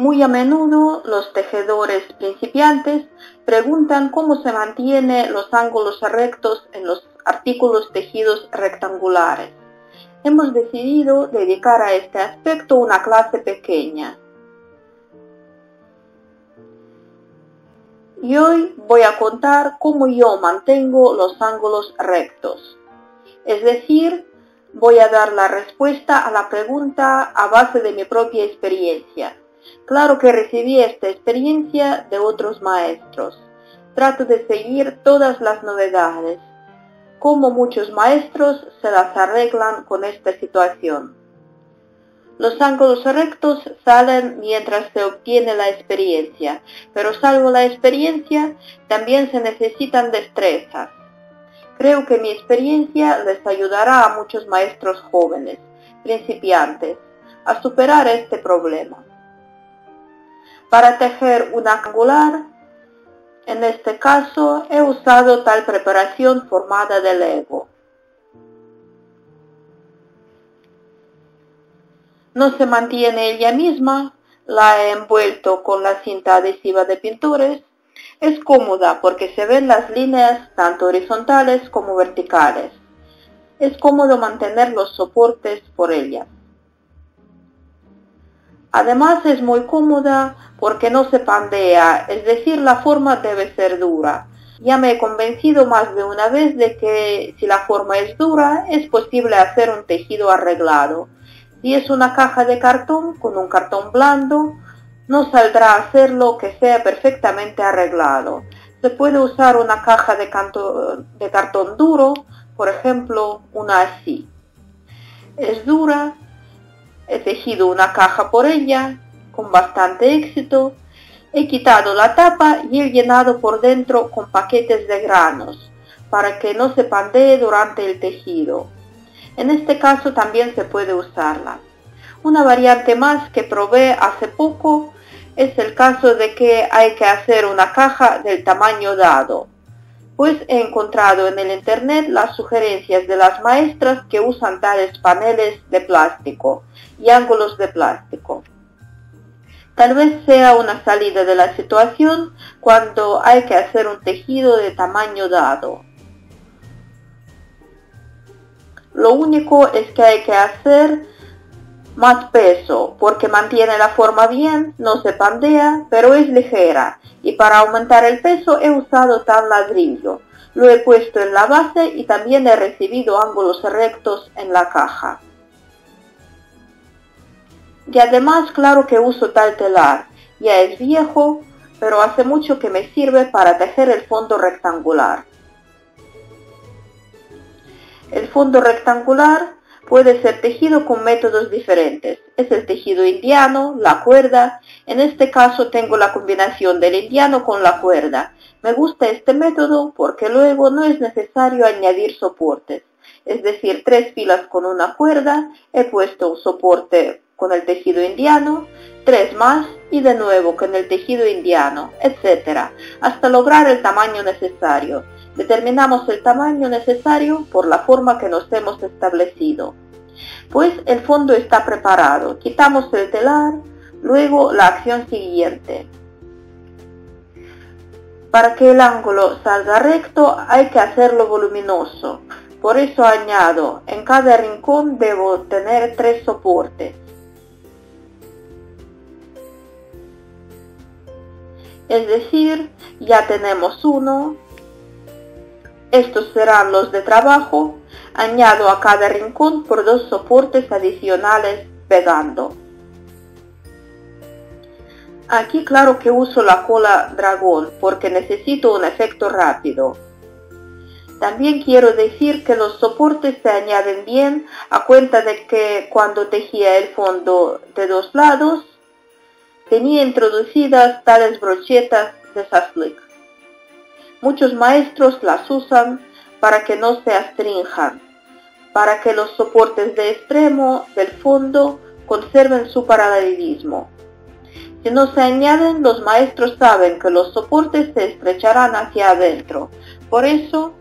Muy a menudo los tejedores principiantes preguntan cómo se mantienen los ángulos rectos en los artículos tejidos rectangulares. Hemos decidido dedicar a este aspecto una clase pequeña. Y hoy voy a contar cómo yo mantengo los ángulos rectos. Es decir, voy a dar la respuesta a la pregunta a base de mi propia experiencia. Claro que recibí esta experiencia de otros maestros. Trato de seguir todas las novedades. Como muchos maestros se las arreglan con esta situación. Los ángulos rectos salen mientras se obtiene la experiencia, pero salvo la experiencia, también se necesitan destrezas. Creo que mi experiencia les ayudará a muchos maestros jóvenes, principiantes, a superar este problema. Para tejer un angular, en este caso he usado tal preparación formada de Lego. No se mantiene ella misma, la he envuelto con la cinta adhesiva de pintores. Es cómoda porque se ven las líneas tanto horizontales como verticales. Es cómodo mantener los soportes por ella. Además es muy cómoda porque no se pandea, es decir, la forma debe ser dura. Ya me he convencido más de una vez de que si la forma es dura, es posible hacer un tejido arreglado. Si es una caja de cartón con un cartón blando, no saldrá a hacerlo que sea perfectamente arreglado. Se puede usar una caja de cartón duro, por ejemplo, una así. Es dura, he tejido una caja por ella, con bastante éxito. He quitado la tapa y he llenado por dentro con paquetes de granos, para que no se pandee durante el tejido. En este caso también se puede usarla. Una variante más que probé hace poco es el caso de que hay que hacer una caja del tamaño dado. Pues he encontrado en el internet las sugerencias de las maestras que usan tales paneles de plástico y ángulos de plástico. Tal vez sea una salida de la situación cuando hay que hacer un tejido de tamaño dado. Lo único es que hay que hacer más peso, porque mantiene la forma bien, no se pandea, pero es ligera, y para aumentar el peso he usado tal ladrillo. Lo he puesto en la base y también he recibido ángulos rectos en la caja. Y además, claro que uso tal telar, ya es viejo, pero hace mucho que me sirve para tejer el fondo rectangular. El fondo rectangular puede ser tejido con métodos diferentes. Es el tejido indiano, la cuerda. En este caso tengo la combinación del indiano con la cuerda. Me gusta este método porque luego no es necesario añadir soportes. Es decir, 3 filas con una cuerda, he puesto un soporte con el tejido indiano, 3 más y de nuevo con el tejido indiano, etc. hasta lograr el tamaño necesario. Determinamos el tamaño necesario por la forma que nos hemos establecido. Pues el fondo está preparado. Quitamos el telar, luego la acción siguiente. Para que el ángulo salga recto hay que hacerlo voluminoso. Por eso añado, en cada rincón debo tener 3 soportes. Es decir, ya tenemos uno. Estos serán los de trabajo. Añado a cada rincón por 2 soportes adicionales pegando. Aquí claro que uso la cola dragón porque necesito un efecto rápido. También quiero decir que los soportes se añaden bien a cuenta de que cuando tejía el fondo de 2 lados tenía introducidas tales brochetas de Saslik. Muchos maestros las usan para que no se astrinjan, para que los soportes de extremo del fondo conserven su paralelismo. Si no se añaden, los maestros saben que los soportes se estrecharán hacia adentro. Por eso,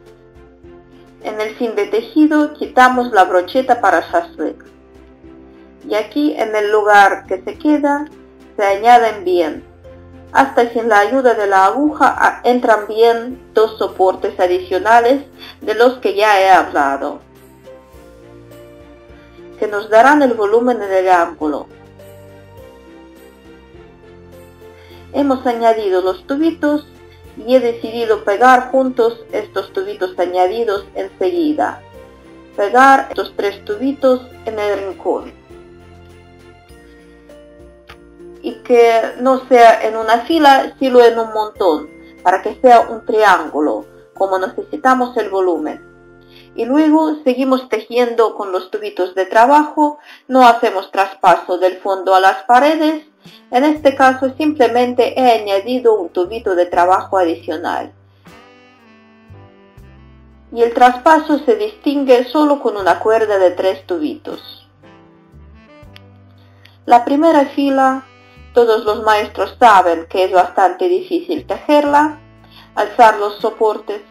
en el fin de tejido, quitamos la brocheta para Saslik. Y aquí, en el lugar que se queda, se añaden bien, hasta sin la ayuda de la aguja entran bien dos soportes adicionales de los que ya he hablado, que nos darán el volumen en el ángulo. Hemos añadido los tubitos y he decidido pegar juntos estos tubitos añadidos enseguida. Pegar estos 3 tubitos en el rincón. Y que no sea en una fila, sino en un montón, para que sea un triángulo, como necesitamos el volumen. Y luego seguimos tejiendo con los tubitos de trabajo, no hacemos traspaso del fondo a las paredes. En este caso simplemente he añadido un tubito de trabajo adicional. Y el traspaso se distingue solo con una cuerda de 3 tubitos. La primera fila, todos los maestros saben que es bastante difícil tejerla, alzar los soportes,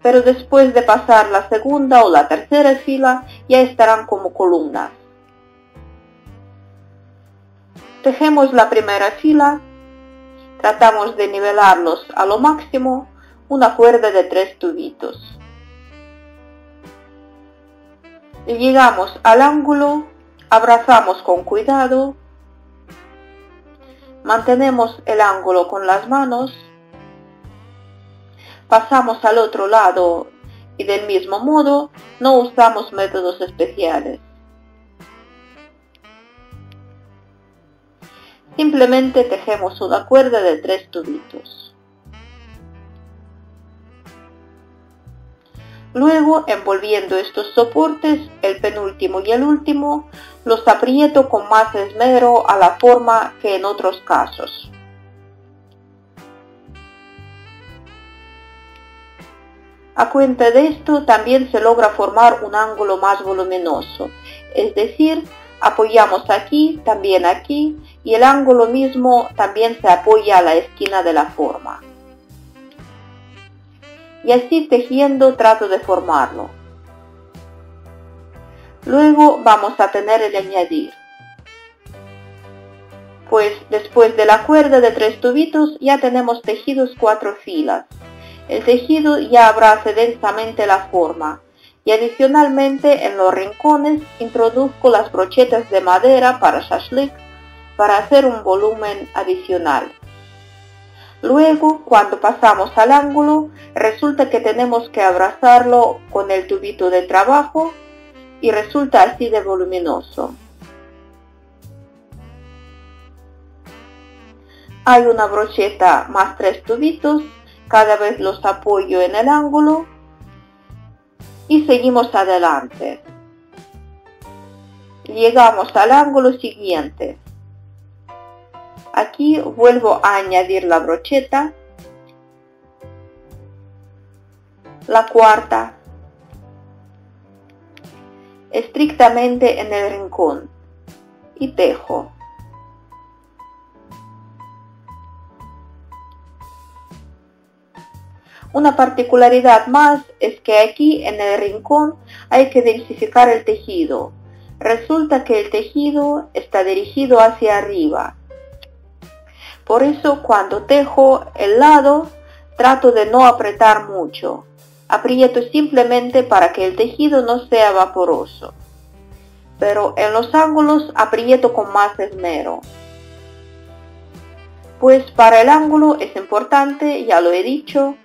pero después de pasar la segunda o la tercera fila ya estarán como columnas. Tejemos la primera fila, tratamos de nivelarlos a lo máximo, una cuerda de 3 tubitos. Llegamos al ángulo, abrazamos con cuidado, mantenemos el ángulo con las manos, pasamos al otro lado y del mismo modo no usamos métodos especiales. Simplemente tejemos una cuerda de 3 tubitos. Luego, envolviendo estos soportes, el penúltimo y el último, los aprieto con más esmero a la forma que en otros casos. A cuenta de esto, también se logra formar un ángulo más voluminoso, es decir, apoyamos aquí, también aquí, y el ángulo mismo también se apoya a la esquina de la forma. Y así tejiendo trato de formarlo. Luego vamos a tener el añadir. Pues después de la cuerda de 3 tubitos ya tenemos tejidos 4 filas. El tejido ya abraza densamente la forma. Y adicionalmente en los rincones introduzco las brochetas de madera para shashlik para hacer un volumen adicional. Luego, cuando pasamos al ángulo, resulta que tenemos que abrazarlo con el tubito de trabajo y resulta así de voluminoso. Hay una brocheta más 3 tubitos, cada vez los apoyo en el ángulo y seguimos adelante. Llegamos al ángulo siguiente. Aquí vuelvo a añadir la brocheta, la cuarta, estrictamente en el rincón y tejo. Una particularidad más es que aquí en el rincón hay que densificar el tejido. Resulta que el tejido está dirigido hacia arriba. Por eso cuando tejo el lado trato de no apretar mucho. Aprieto simplemente para que el tejido no sea vaporoso. Pero en los ángulos aprieto con más esmero. Pues para el ángulo es importante, ya lo he dicho,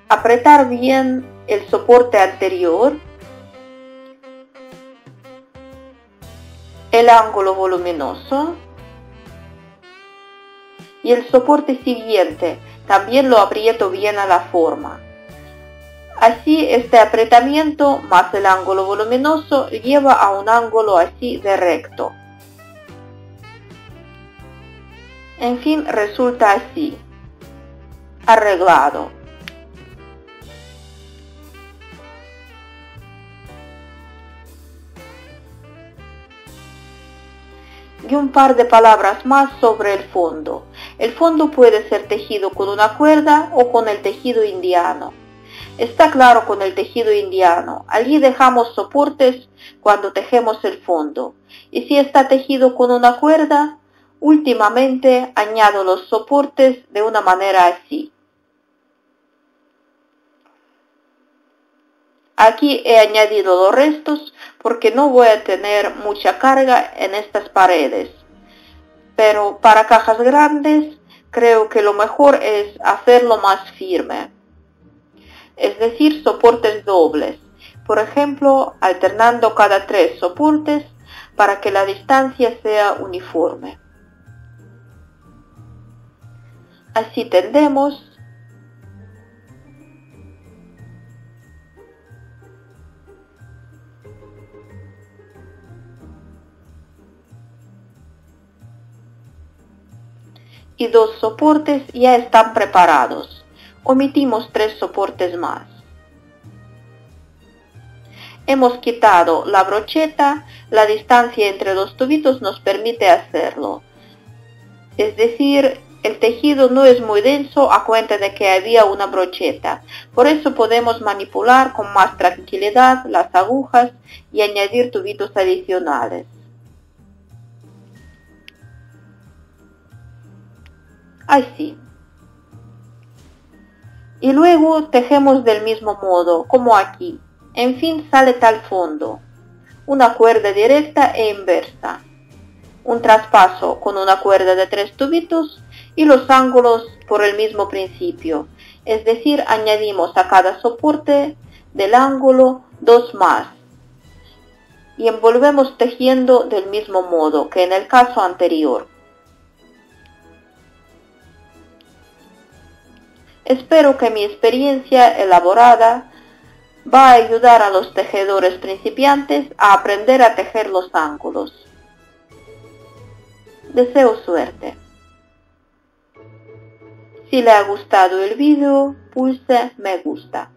apretar bien el soporte anterior, el ángulo voluminoso y el soporte siguiente también lo aprieto bien a la forma. Así este apretamiento más el ángulo voluminoso lleva a un ángulo así de recto. En fin, resulta así, arreglado. Y un par de palabras más sobre el fondo. El fondo puede ser tejido con una cuerda o con el tejido indiano. Está claro con el tejido indiano. Allí dejamos soportes cuando tejemos el fondo. Y si está tejido con una cuerda, Últimamente añado los soportes de una manera así. Aquí he añadido los restos porque no voy a tener mucha carga en estas paredes. Pero para cajas grandes creo que lo mejor es hacerlo más firme. Es decir, soportes dobles. Por ejemplo, alternando cada 3 soportes para que la distancia sea uniforme. Así tendemos y 2 soportes ya están preparados. Omitimos 3 soportes más. Hemos quitado la brocheta, la distancia entre los tubitos nos permite hacerlo. Es decir, el tejido no es muy denso a cuenta de que había una brocheta. Por eso podemos manipular con más tranquilidad las agujas y añadir tubitos adicionales. Así. Y luego tejemos del mismo modo, como aquí. En fin, sale tal fondo. Una cuerda directa e inversa. Un traspaso con una cuerda de 3 tubitos y los ángulos por el mismo principio. Es decir, añadimos a cada soporte del ángulo 2 más. Y envolvemos tejiendo del mismo modo que en el caso anterior. Espero que mi experiencia elaborada va a ayudar a los tejedores principiantes a aprender a tejer los ángulos. Deseo suerte. Si le ha gustado el vídeo, pulse me gusta.